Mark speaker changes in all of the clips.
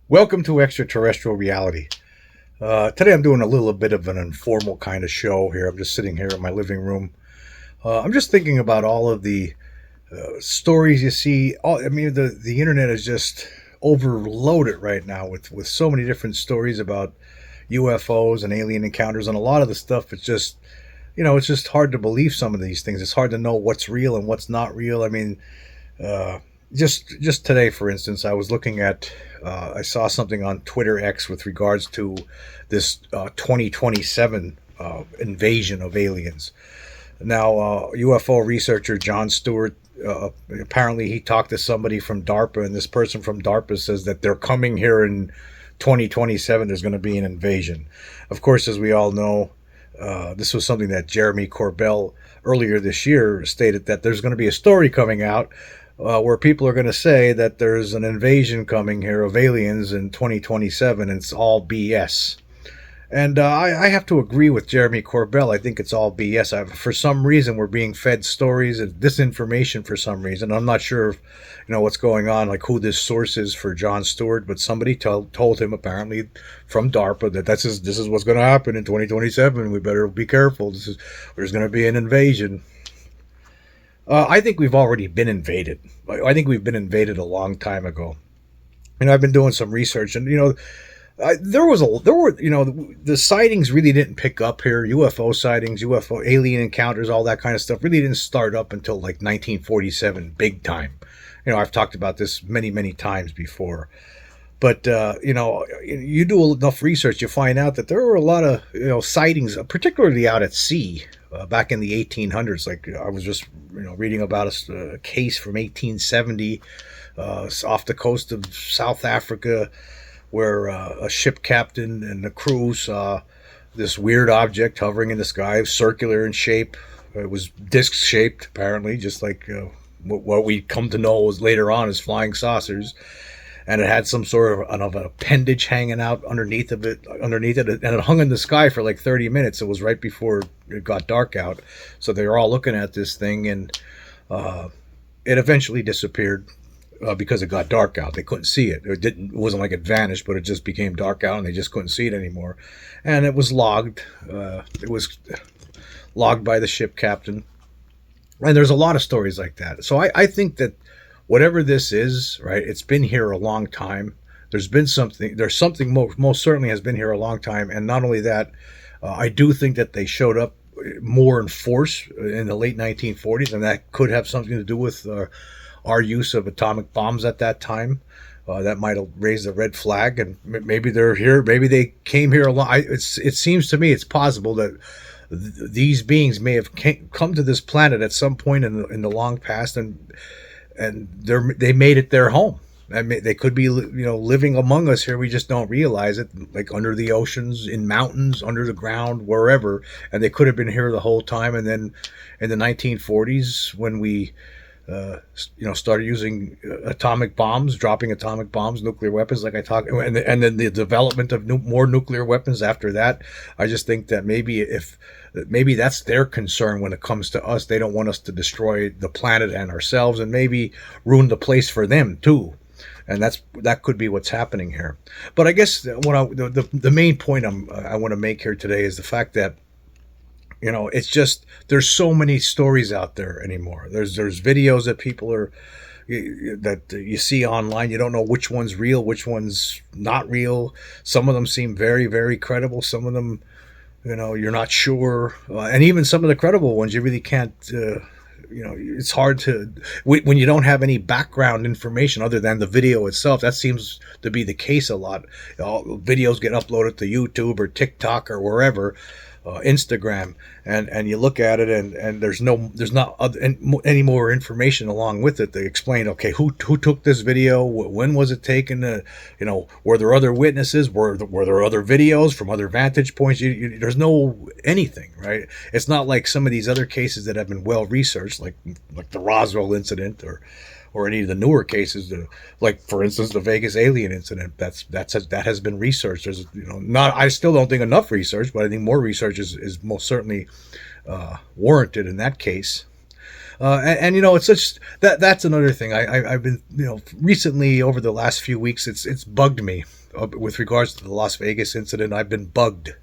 Speaker 1: Welcome to Extraterrestrial Reality. Today I'm doing a little bit of an informal kind of show here. I'm just sitting here in my living room. I'm just thinking about all of the stories you see. The internet is just overloaded right now with so many different stories about UFOs and alien encounters, and a lot of the stuff. It's just hard to believe some of these things. It's hard to know what's real and what's not real. Uh, just today, for instance, I was looking at. I saw something on Twitter X with regards to this 2027 invasion of aliens. Now, UFO researcher John Stewart, apparently he talked to somebody from DARPA, and this person from DARPA says that they're coming here in 2027. There's going to be an invasion. Of course, as we all know, this was something that Jeremy Corbell earlier this year stated that there's going to be a story coming out where people are going to say that there's an invasion coming here of aliens in 2027, and it's all BS. And I have to agree with Jeremy Corbell. I think it's all BS. For some reason, we're being fed stories and disinformation for some reason. I'm not sure, what's going on, like who this source is for John Stewart, but somebody told him apparently from DARPA that this is what's going to happen in 2027. We better be careful. There's going to be an invasion. I think we've already been invaded. I think we've been invaded a long time ago. I've been doing some research, and the sightings really didn't pick up here. UFO sightings, UFO alien encounters, all that kind of stuff really didn't start up until like 1947, big time. I've talked about this many times before. But you do enough research, you find out that there were a lot of sightings, particularly out at sea, back in the 1800s. Like I was just reading about a case from 1870 off the coast of South Africa, where a ship captain and the crew saw this weird object hovering in the sky, circular in shape. It was disc shaped, apparently, just like what we come to know was later on as flying saucers, and it had some sort of an appendage hanging out underneath it, and it hung in the sky for like 30 minutes. It was right before it got dark out, so they were all looking at this thing, and it eventually disappeared because it got dark out. They couldn't see it. It wasn't like it vanished, but it just became dark out, and they just couldn't see it anymore. And it was logged. It was logged by the ship captain, and there's a lot of stories like that. So I think that whatever this is, right, it's been here a long time. There's something most certainly has been here a long time. And not only that, I do think that they showed up more in force in the late 1940s, and that could have something to do with our use of atomic bombs at that time. That might have raised a red flag, and maybe they're here. Maybe they came here a lot. It seems to me it's possible that these beings may have come to this planet at some point in the long past, and they made it their home. They could be living among us here. We just don't realize it, like under the oceans, in mountains, under the ground, wherever. And they could have been here the whole time. And then in the 1940s, when we started using atomic bombs, dropping atomic bombs, nuclear weapons, like I talked, and then the development of more nuclear weapons after that. I just think that maybe that's their concern when it comes to us. They don't want us to destroy the planet and ourselves, and maybe ruin the place for them too. And that could be what's happening here. But I guess the main point I want to make here today is the fact that it's just there's so many stories out there anymore. There's videos that people are that you see online. You don't know which one's real, which one's not real. Some of them seem very, very credible. Some of them, you're not sure. And even some of the credible ones, you really can't. It's hard to when you don't have any background information other than the video itself. That seems to be the case a lot. Videos get uploaded to YouTube or TikTok or wherever. Instagram, and you look at it, and there's not any more information along with it. They explain, okay, who took this video, when was it taken, were there other witnesses, were there other videos from other vantage points. There's no anything, right? It's not like some of these other cases that have been well researched, like the Roswell incident, or any of the newer cases, like for instance the Vegas alien incident. That has been researched. There's not. I still don't think enough research, but I think more research is most certainly warranted in that case. And it's such that's another thing. I've been recently over the last few weeks it's bugged me with regards to the Las Vegas incident. I've been bugged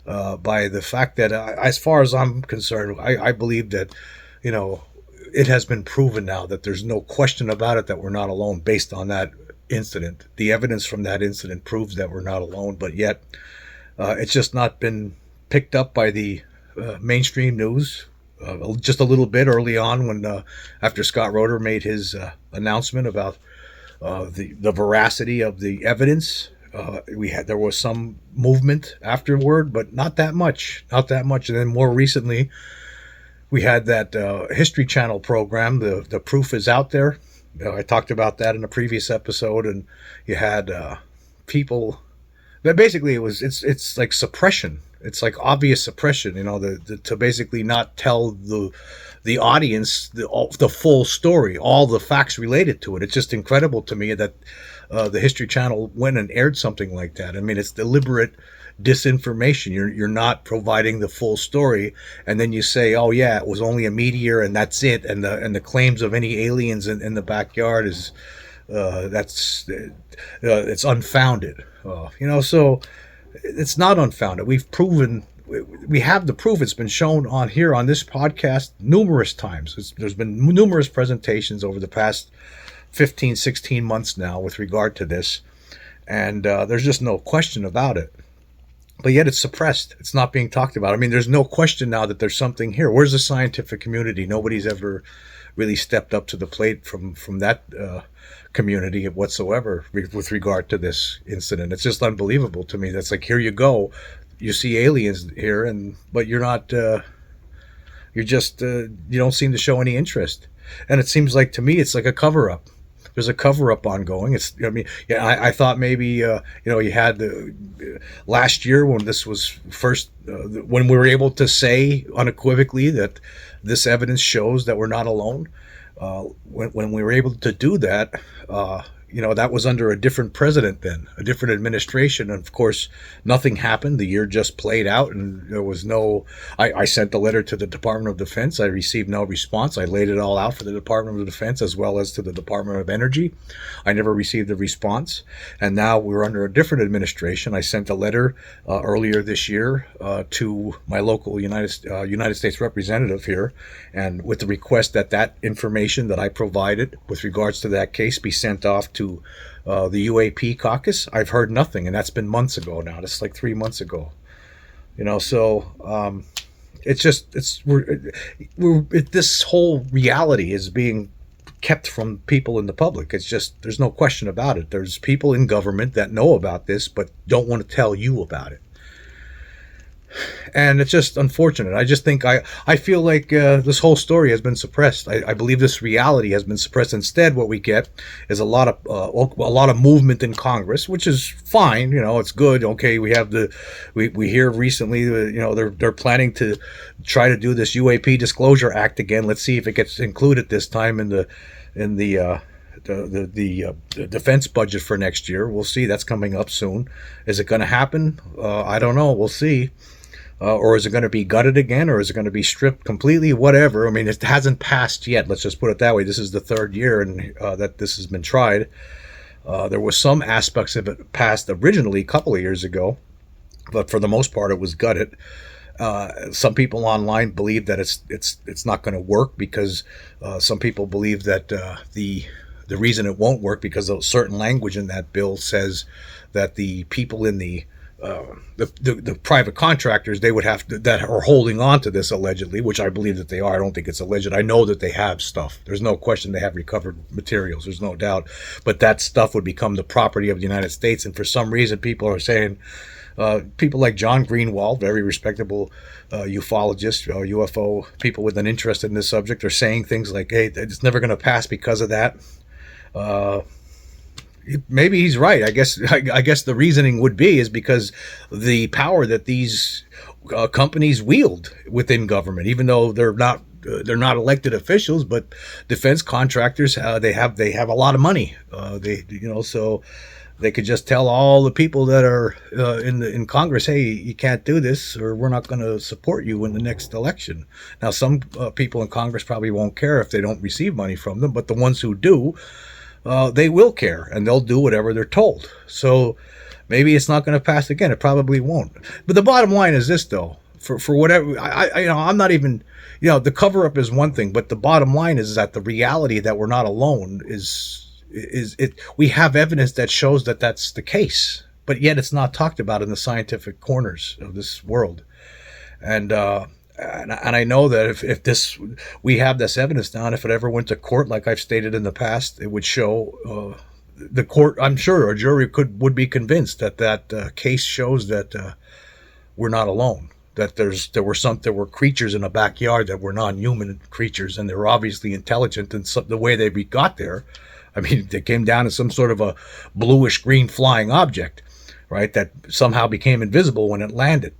Speaker 1: by the fact that as far as I'm concerned, I believe that it has been proven now that there's no question about it that we're not alone based on that incident. The evidence from that incident proves that we're not alone, but yet it's just not been picked up by the mainstream news. Just a little bit early on when after Scott Roeder made his announcement about the veracity of the evidence, there was some movement afterward, but not that much. And then more recently, we had that History Channel program. The proof is out there. I talked about that in a previous episode, and you had people. But basically, it's like suppression. It's like obvious suppression. To basically not tell the audience the full story, all the facts related to it. It's just incredible to me that the History Channel went and aired something like that. I mean, it's deliberate disinformation. You're not providing the full story, and then you say, "Oh yeah, it was only a meteor, and that's it." And the claims of any aliens in the backyard is it's unfounded. So it's not unfounded. We've proven. We have the proof. It's been shown on this podcast numerous times. There's been numerous presentations over the past 15, 16 months now with regard to this, and there's just no question about it. But yet it's suppressed. It's not being talked about. I mean, there's no question now that there's something here. Where's the scientific community? Nobody's ever really stepped up to the plate from that community whatsoever with regard to this incident. It's just unbelievable to me. That's like, here you go. You see aliens here, but you're not, you don't seem to show any interest. And it seems like, to me, it's like a cover-up. There's a cover-up ongoing. I thought maybe, you had last year when this was first, when we were able to say unequivocally that this evidence shows that we're not alone. When we were able to do that, that was under a different president then, a different administration. And of course, nothing happened. The year just played out, and there was no. I sent the letter to the Department of Defense. I received no response. I laid it all out for the Department of Defense as well as to the Department of Energy. I never received a response. And now we're under a different administration. I sent a letter earlier this year to my local United States representative here, and with the request that information that I provided with regards to that case be sent off to the UAP caucus. I've heard nothing, and that's been months ago now. That's like 3 months ago. So this whole reality is being kept from people in the public. It's just, there's no question about it. There's people in government that know about this but don't want to tell you about it. And it's just unfortunate. I just think I feel like this whole story has been suppressed. I believe this reality has been suppressed. Instead, what we get is a lot of movement in Congress, which is fine. It's good. Okay, we hear recently they're planning to try to do this UAP Disclosure Act again. Let's see if it gets included this time in the defense budget for next year. We'll see. That's coming up soon. Is it going to happen? I don't know. We'll see. Or is it going to be gutted again, or is it going to be stripped completely? Whatever. I mean, it hasn't passed yet. Let's just put it that way. This is the third year that this has been tried. There was some aspects of it passed originally a couple of years ago, but for the most part, it was gutted. Some people online believe that it's not going to work because some people believe that the reason it won't work because of certain language in that bill says that the people in the private contractors, they would have to, that are holding on to this allegedly, which I believe that they are. I don't think it's alleged. I know that they have stuff. There's no question they have recovered materials. There's no doubt. But that stuff would become the property of the United States. And for some reason, people are saying, people like John Greenwald, very respectable ufologist, UFO people with an interest in this subject, are saying things like, hey, it's never going to pass because of that. Maybe he's right. I guess the reasoning would be is because the power that these companies wield within government, even though they're not elected officials, but defense contractors, they have a lot of money. So They could just tell all the people that are in Congress, hey, you can't do this, or we're not going to support you in the next election. Now, some people in Congress probably won't care if they don't receive money from them, but the ones who do, they will care, and they'll do whatever they're told. So maybe it's not going to pass again. It probably won't. But the bottom line is this, though. For whatever, I'm not even, the cover up is one thing, but the bottom line is that the reality that we're not alone is it. We have evidence that shows that that's the case, but yet it's not talked about in the scientific corners of this world. And I know that if this, we have this evidence now, and if it ever went to court, like I've stated in the past, it would show the court. I'm sure a jury would be convinced that that case shows that we're not alone. That there were creatures in a backyard that were non-human creatures, and they were obviously intelligent. And the way they got there, I mean, they came down as some sort of a bluish green flying object, right? That somehow became invisible when it landed.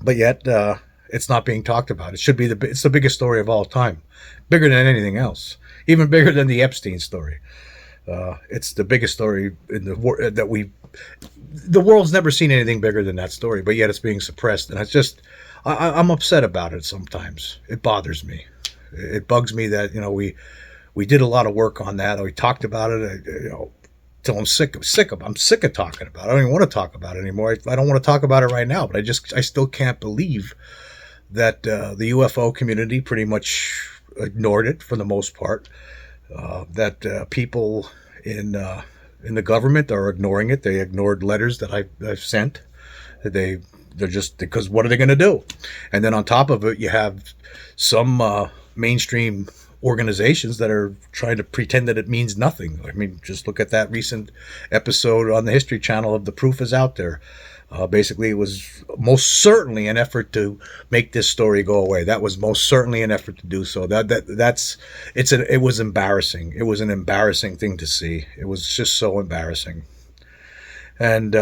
Speaker 1: But yet, it's not being talked about. It should be it's the biggest story of all time, bigger than anything else, even bigger than the Epstein story. It's the biggest story in the world's never seen anything bigger than that story, but yet it's being suppressed. And it's just, I'm upset about it sometimes. It bothers me. It bugs me that, we did a lot of work on that. We talked about it, till I'm sick of talking about it. I don't even want to talk about it anymore. I don't want to talk about it right now, but I still can't believe that the UFO community pretty much ignored it for the most part. That people in the government are ignoring it. They ignored letters that I've sent. They're just, because what are they going to do? And then on top of it, you have some mainstream organizations that are trying to pretend that it means nothing. I mean, just look at that recent episode on the History Channel of The Proof Is Out There. Basically, it was most certainly an effort to make this story go away. That was most certainly an effort to do so. It was embarrassing. It was an embarrassing thing to see. It was just so embarrassing. And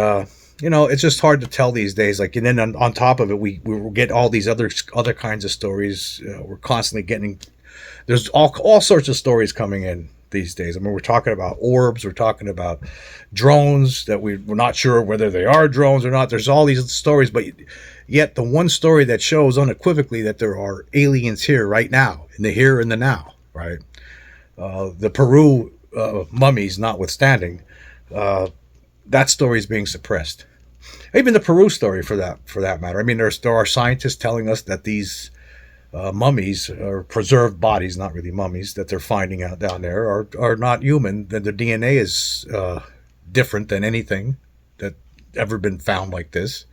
Speaker 1: it's just hard to tell these days. Like, and then on top of it, we get all these other kinds of stories. We're constantly getting. There's all sorts of stories coming in these days. I mean, we're talking about orbs, we're talking about drones that we're not sure whether they are drones or not. There's all these stories, but yet the one story that shows unequivocally that there are aliens here right now, in the here and the now, right? The Peru mummies notwithstanding, that story is being suppressed. Even the Peru story, for that matter. I mean, there are scientists telling us that these mummies, or preserved bodies, not really mummies, that they're finding out down there are not human, that their DNA is different than anything that ever been found like this.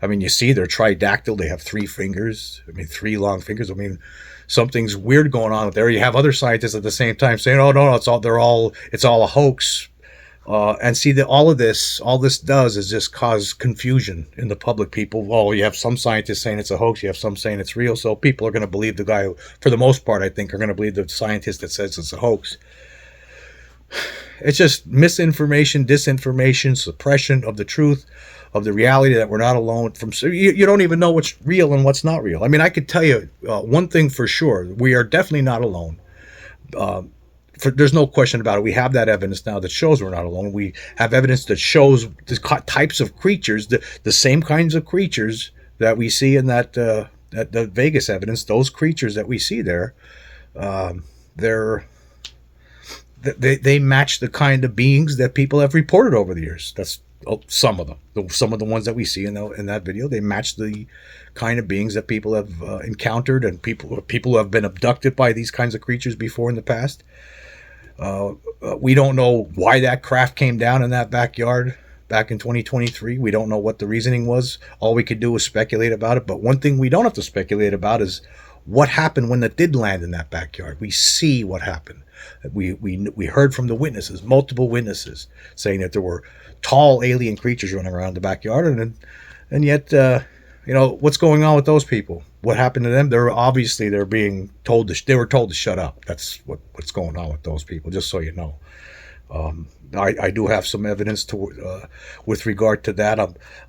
Speaker 1: I mean, you see they're tridactyl, they have 3 fingers, 3 long fingers. I mean, something's weird going on there. You have other scientists at the same time saying, oh no, it's all a hoax. And see that all this does is just cause confusion in the public. People, you have some scientists saying it's a hoax, you have some saying it's real, so people are going to believe the guy, for the most part, I think, are going to believe the scientist that says it's a hoax. It's just misinformation, disinformation, suppression of the truth, of the reality that we're not alone. You don't even know what's real and what's not real. I mean, I could tell you one thing for sure: we are definitely not alone. There's no question about it. We have that evidence now that shows we're not alone. We have evidence that shows the types of creatures, the same kinds of creatures that we see in that Vegas evidence. Those creatures that we see there, they match the kind of beings that people have reported over the years. That's some of them. Some of the ones that we see in that video, they match the kind of beings that people have encountered, and people who have been abducted by these kinds of creatures before in the past. We don't know why that craft came down in that backyard back in 2023. We don't know what the reasoning was. All we could do is speculate about it. But one thing we don't have to speculate about is what happened when it did land in that backyard. We see what happened. We heard from the witnesses, multiple witnesses, saying that there were tall alien creatures running around the backyard, and yet what's going on with those people? What happened to them? They're being told they were told to shut up. That's what's going on with those people, just so you know. I do have some evidence with regard to that.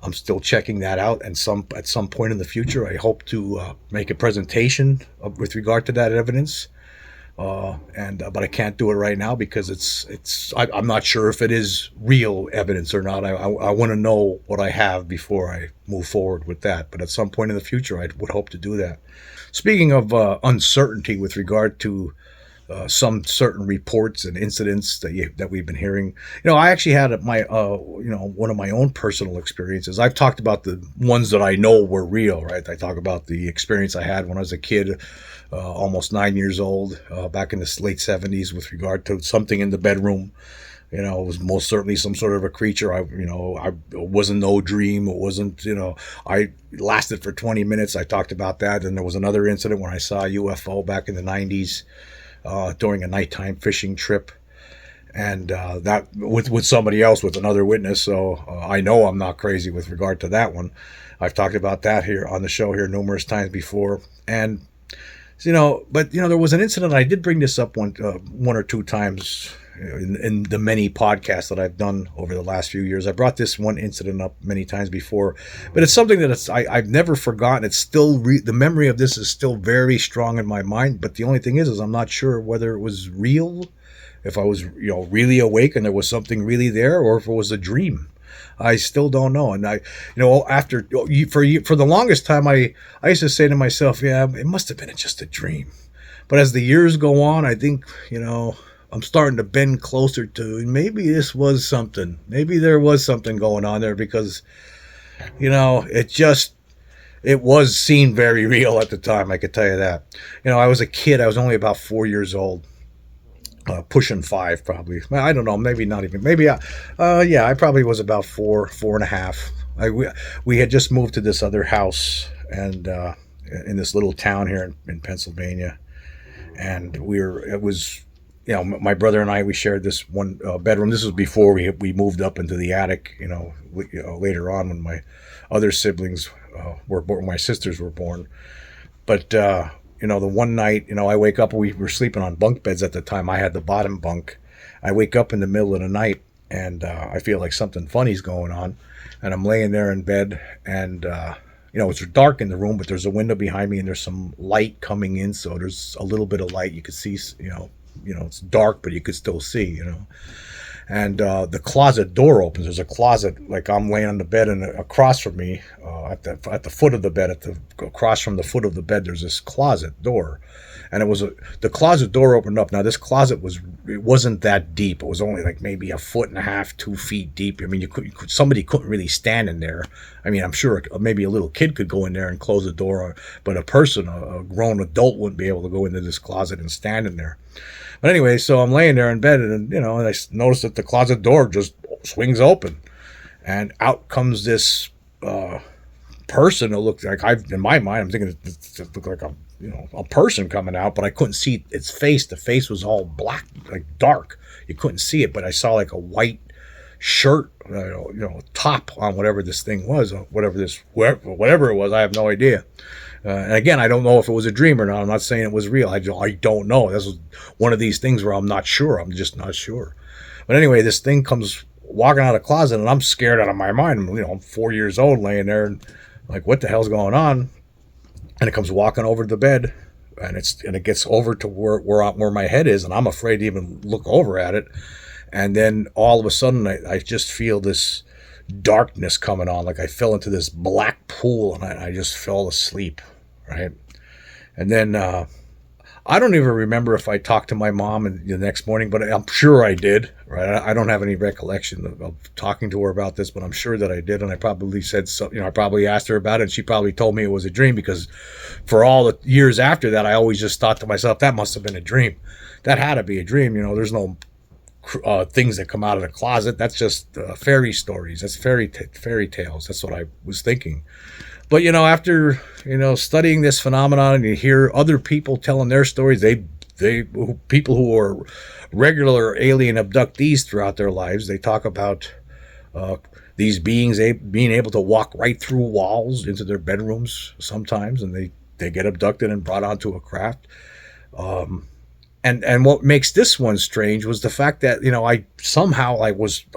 Speaker 1: I'm still checking that out, and at some point in the future, I hope to make a presentation with regard to that evidence. And but I can't do it right now because I'm not sure if it is real evidence or not. I want to know what I have before I move forward with that. But at some point in the future, I would hope to do that. Speaking of uncertainty with regard to some certain reports and incidents that we've been hearing. I actually had one of my own personal experiences. I've talked about the ones that I know were real, right? I talk about the experience I had when I was a kid, almost 9 years old, back in the late '70s, with regard to something in the bedroom. It was most certainly some sort of a creature. It wasn't no dream. It wasn't, I lasted for 20 minutes. I talked about that. And there was another incident when I saw a UFO back in the '90s during a nighttime fishing trip, and that with somebody else, with another witness. So I know I'm not crazy with regard to that one. I've talked about that here on the show here numerous times before, and but there was an incident. I did bring this up one or two times in the many podcasts that I've done over the last few years. I brought this one incident up many times before, but it's something that I've never forgotten. It's still the memory of this is still very strong in my mind. But the only thing is I'm not sure whether it was real, if I was really awake and there was something really there, or if it was a dream. I still don't know. And after for the longest time, I used to say to myself, yeah, it must have been just a dream. But as the years go on, I think, I'm starting to bend closer to maybe this was something. Maybe there was something going on there because, it was seen very real at the time. I could tell you that. I was a kid. I was only about 4 years old. Pushing 5 probably. I don't know. Maybe not even. Maybe. Yeah. I probably was about 4.5. We had just moved to this other house and in this little town here in Pennsylvania, and it was. My brother and I, we shared this one bedroom. This was before we moved up into the attic. Later on when my other siblings were born, my sisters were born. But the one night, I wake up. We were sleeping on bunk beds at the time. I had the bottom bunk. I wake up in the middle of the night, and I feel like something funny's going on. And I'm laying there in bed, and it's dark in the room, but there's a window behind me, and there's some light coming in. So there's a little bit of light. You could see, it's dark, but you could still see, And the closet door opens. There's a closet, like I'm laying on the bed, and across from me, at the foot of the bed, across from the foot of the bed, there's this closet door, and the closet door opened up. Now this closet wasn't that deep. It was only like maybe 1.5 2 feet deep. I mean, somebody couldn't really stand in there. I mean, I'm sure maybe a little kid could go in there and close the door, but a grown adult wouldn't be able to go into this closet and stand in there. But anyway, so I'm laying there in bed, and and I noticed that the closet door just swings open, and out comes this person who looked like in my mind, I'm thinking it looked like a person coming out, but I couldn't see its face. The face was all black, like dark. You couldn't see it, but I saw like a white shirt, top on whatever this thing was, whatever it was. I have no idea. And again, I don't know if it was a dream or not. I'm not saying it was real. I don't know. This was one of these things where I'm not sure. I'm just not sure. But anyway, this thing comes walking out of the closet, and I'm scared out of my mind. I'm 4 years old, laying there, and like, what the hell's going on? And it comes walking over to the bed, and it gets over to where my head is, and I'm afraid to even look over at it. And then all of a sudden, I just feel this darkness coming on, like I fell into this black pool, and I just fell asleep. Right. And then I don't even remember if I talked to my mom the next morning, but I'm sure I did. Right. I don't have any recollection of talking to her about this, but I'm sure that I did. And I probably said so. I probably asked her about it, and she probably told me it was a dream, because for all the years after that, I always just thought to myself, that must have been a dream. That had to be a dream. There's no things that come out of the closet. That's just fairy stories. That's fairy tales. That's what I was thinking. But, after, studying this phenomenon, and you hear other people telling their stories, people who are regular alien abductees throughout their lives, they talk about these beings being able to walk right through walls into their bedrooms sometimes, and they get abducted and brought onto a craft. And what makes this one strange was the fact that,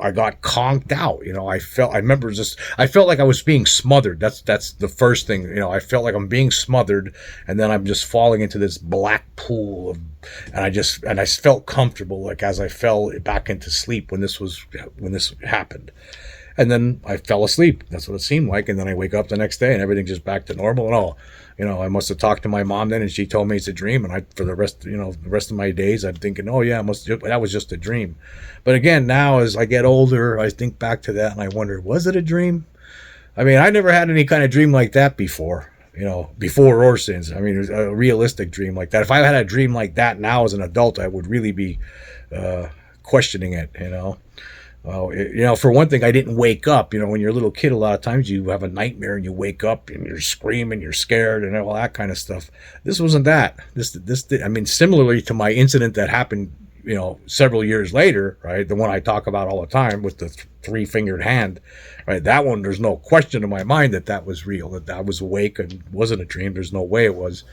Speaker 1: I got conked out. I felt like I was being smothered. That's the first thing. I felt like I'm being smothered, and then I'm just falling into this black pool of, and I felt comfortable, like, as I fell back into sleep when this happened. And then I fell asleep. That's what it seemed like. And then I wake up the next day and everything's just back to normal. And I must have talked to my mom then, and she told me it's a dream. And for the rest of my days, I'm thinking, oh yeah, that was just a dream. But again, now as I get older, I think back to that and I wonder, was it a dream? I mean, I never had any kind of dream like that before. Before or since. I mean, it was a realistic dream like that. If I had a dream like that now as an adult, I would really be questioning it. For one thing, I didn't wake up. When you're a little kid, a lot of times you have a nightmare and you wake up and you're screaming, you're scared, and all that kind of stuff. This wasn't that. Similarly to my incident that happened, several years later, right? The one I talk about all the time with the three-fingered hand, right? That one, there's no question in my mind that was real, that I was awake and wasn't a dream. There's no way it was.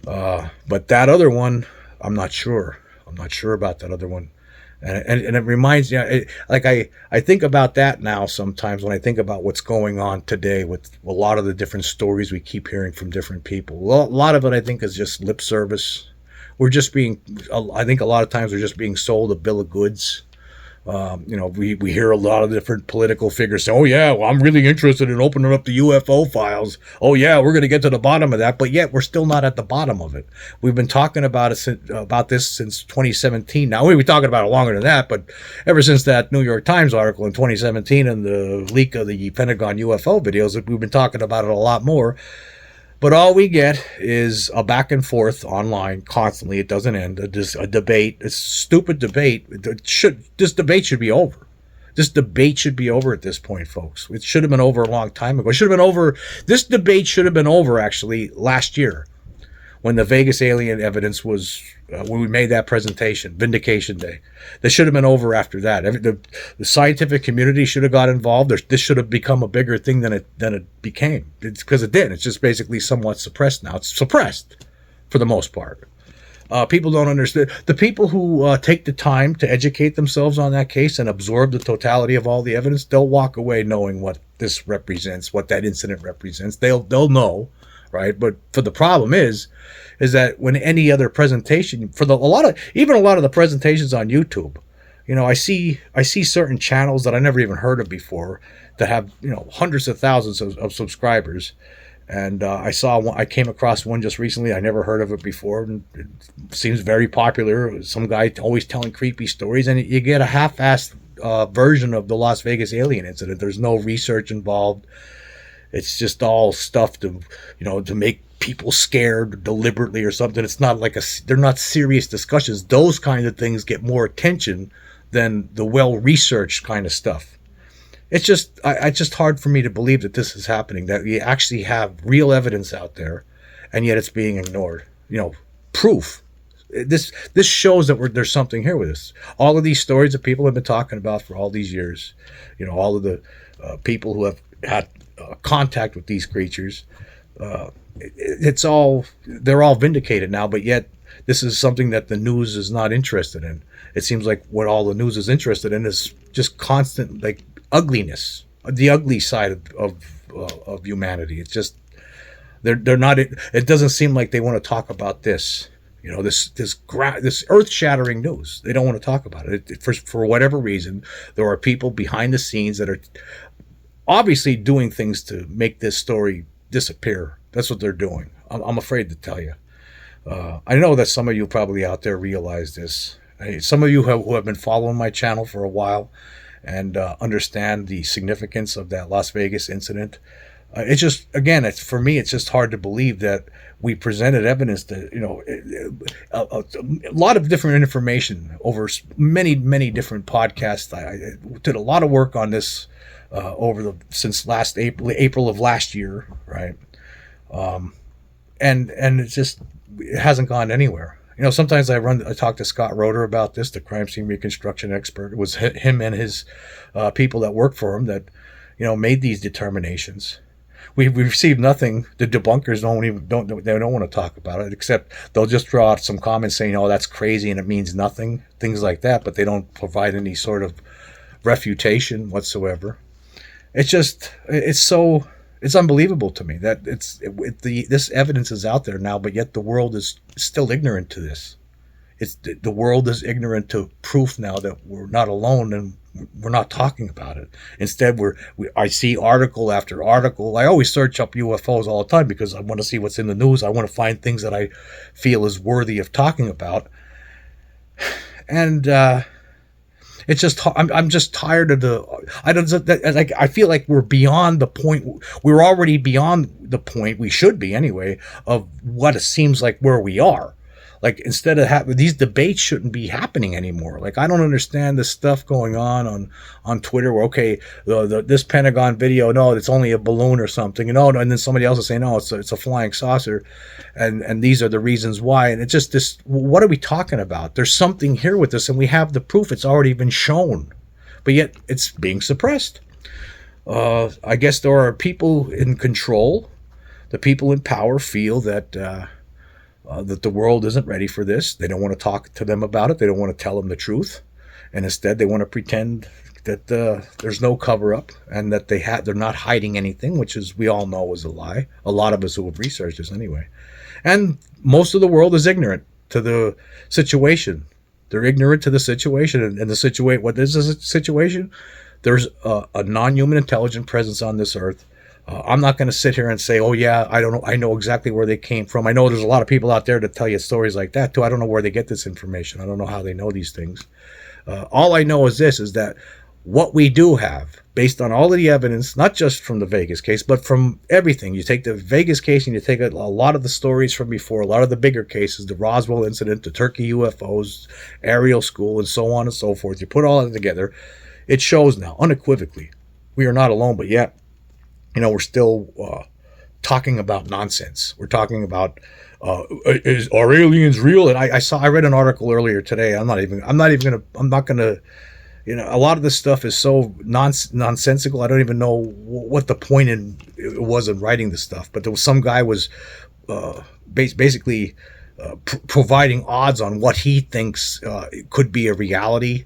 Speaker 1: But that other one, I'm not sure. I'm not sure about that other one. And it reminds me, I think about that now sometimes when I think about what's going on today with a lot of the different stories we keep hearing from different people. A lot of it, I think, is just lip service. I think a lot of times we're just being sold a bill of goods. We hear a lot of different political figures say, oh yeah, well, I'm really interested in opening up the UFO files. Oh yeah, we're going to get to the bottom of that. But yet we're still not at the bottom of it. We've been talking about this since 2017. Now we've been talking about it longer than that, but ever since that New York Times article in 2017 and the leak of the Pentagon UFO videos, we've been talking about it a lot more. But all we get is a back and forth online constantly. It doesn't end. A debate, a stupid debate. This debate should be over. This debate should be over at this point, folks. It should have been over a long time ago. This debate should have been over, actually, last year when the Vegas alien evidence was, when we made that presentation, Vindication Day. This should have been over after that. The scientific community should have got involved. This should have become a bigger thing than it became. It's because it did. It's just basically somewhat suppressed now. It's suppressed for the most part. People don't understand. The people who take the time to educate themselves on that case and absorb the totality of all the evidence, they'll walk away knowing what this represents, what that incident represents. They'll know. Right, but for the problem is that when any other presentation, a lot of the presentations on YouTube, I see certain channels that I never even heard of before that have hundreds of thousands of subscribers, and I came across one just recently. I never heard of it before, and it seems very popular. Some guy always telling creepy stories, and you get a half-assed version of the Las Vegas alien incident. There's no research involved. It's just all stuff to make people scared deliberately or something. It's not like they're not serious discussions. Those kinds of things get more attention than the well-researched kind of stuff. It's just hard for me to believe that this is happening, that we actually have real evidence out there, and yet it's being ignored. Proof. This shows that there's something here with this. All of these stories that people have been talking about for all these years, all of the people who have had contact with these creatures, they're all vindicated now, but yet this is something that the news is not interested in. It seems like what all the news is interested in is just constant ugliness, the ugly side of humanity. It's just they're not. It doesn't seem like they want to talk about this. This earth-shattering news. They don't want to talk about it. For whatever reason, there are people behind the scenes that are obviously doing things to make this story disappear. That's what they're doing. I'm afraid to tell you. I know that some of you probably out there realize this. Some of you who have been following my channel for a while and understand the significance of that Las Vegas incident. It's just, again, for me, it's just hard to believe that we presented evidence that, a lot of different information over many, many different podcasts. I did a lot of work on this since last April of last year, right? And it hasn't gone anywhere. Sometimes I talk to Scott Roeder about this, the crime scene reconstruction expert. It was him and his people that work for him that, made these determinations. We've received nothing. The debunkers don't want to talk about it, except they'll just throw out some comments saying, "Oh, that's crazy," and it means nothing, things like that. But they don't provide any sort of refutation whatsoever. It's unbelievable to me that this evidence is out there now, but yet the world is still ignorant to this. The world is ignorant to proof now that we're not alone, and we're not talking about it. Instead, I see article after article. I always search up UFOs all the time because I want to see what's in the news. I want to find things that I feel is worthy of talking about. And it's just I'm just tired of I feel like we're beyond the point. We're already beyond the point, we should be anyway, of what it seems like where we are. Like, instead of these debates shouldn't be happening anymore. Like, I don't understand the stuff going on Twitter where, okay, this Pentagon video, no, it's only a balloon or something, and then somebody else is saying, no, it's a flying saucer, and these are the reasons why. And it's just this, what are we talking about? There's something here with this, and we have the proof. It's already been shown, but yet it's being suppressed. I guess there are people in control. The people in power feel that the world isn't ready for this. They don't want to talk to them about it. They don't want to tell them the truth, and instead they want to pretend that there's no cover-up and that they're not hiding anything, which is, we all know, is a lie. A lot of us who have researched this anyway, and most of the world is ignorant to the situation. They're ignorant to the situation, and the situation. What is the situation? There's a non-human intelligent presence on this earth. I'm not going to sit here and say, oh, yeah, I don't know. I know exactly where they came from. I know there's a lot of people out there that tell you stories like that, too. I don't know where they get this information. I don't know how they know these things. All I know is this, is that what we do have, based on all of the evidence, not just from the Vegas case, but from everything. You take the Vegas case and you take a lot of the stories from before, a lot of the bigger cases, the Roswell incident, the Turkey UFOs, Ariel School, and so on and so forth. You put all of it together, it shows now, unequivocally, we are not alone, but yet, we're still talking about nonsense. We're talking about are aliens real? And I read an article earlier today. I'm not gonna. A lot of this stuff is so nonsensical. I don't even know what the point was in writing this stuff. But there was some guy was basically providing odds on what he thinks could be a reality.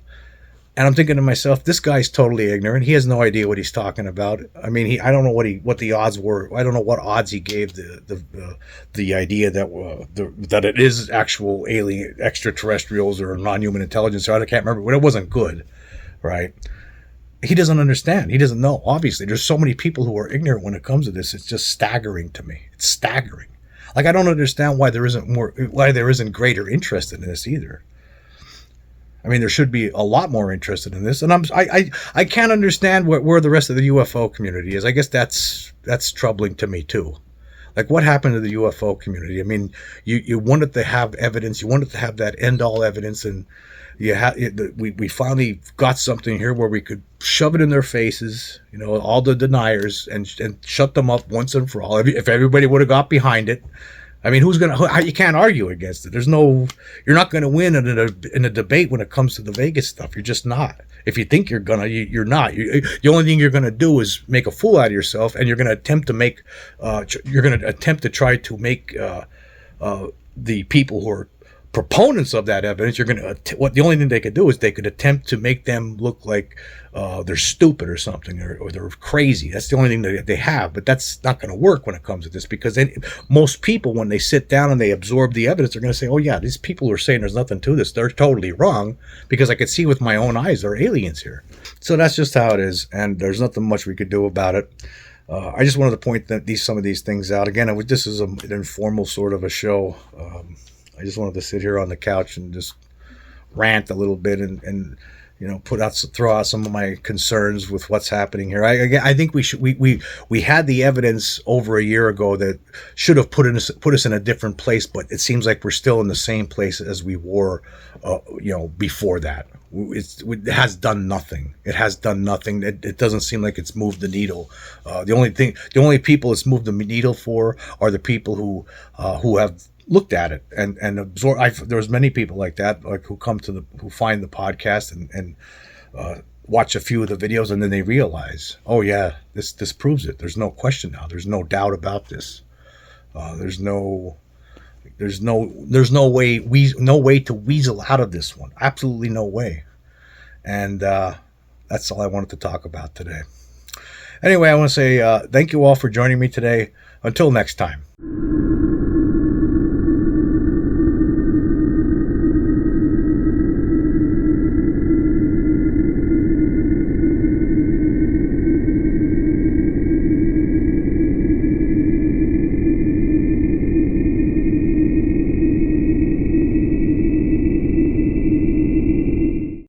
Speaker 1: And I'm thinking to myself, this guy's totally ignorant. He has no idea what he's talking about. I mean, I don't know what the odds were. I don't know what odds he gave the idea that it is actual alien extraterrestrials or non-human intelligence. I can't remember, but it wasn't good, right? He doesn't understand. He doesn't know. Obviously, there's so many people who are ignorant when it comes to this. It's just staggering to me. It's staggering. Like, I don't understand why there isn't greater interest in this either. I mean, there should be a lot more interested in this, and I can't understand where the rest of the UFO community is. I guess that's troubling to me too. Like, what happened to the UFO community? I mean, you wanted to have evidence, you wanted to have that end-all evidence, and we finally got something here where we could shove it in their faces, all the deniers, and shut them up once and for all. If everybody would have got behind it. I mean, you can't argue against it. You're not going to win in a debate when it comes to the Vegas stuff. You're just not. If you think you're you're not. The only thing you're going to do is make a fool out of yourself, and you're going to attempt to try to make the people who are proponents of that evidence, the only thing they could do is they could attempt to make them look like they're stupid or something, or they're crazy. That's the only thing that they have, but that's not going to work when it comes to this, because most people, when they sit down and they absorb the evidence, they're going to say, oh yeah, these people who are saying there's nothing to this, they're totally wrong, because I could see with my own eyes there are aliens here. So that's just how it is, and there's nothing much we could do about it. I just wanted to point some of these things out. Again, this is an informal sort of a show. I just wanted to sit here on the couch and just rant a little bit and throw out some of my concerns with what's happening here. I think we had the evidence over a year ago that should have put us in a different place, but it seems like we're still in the same place as we were, before that. It has done nothing. It has done nothing. It doesn't seem like it's moved the needle. The only people it's moved the needle for are the people who have looked at it and absorbed. There's many people like that, like who find the podcast and watch a few of the videos and then they realize, oh yeah, this proves it. There's no question now. There's no doubt about this. There's no no way to weasel out of this one. Absolutely no way. And that's all I wanted to talk about today. Anyway, I want to say thank you all for joining me today. Until next time.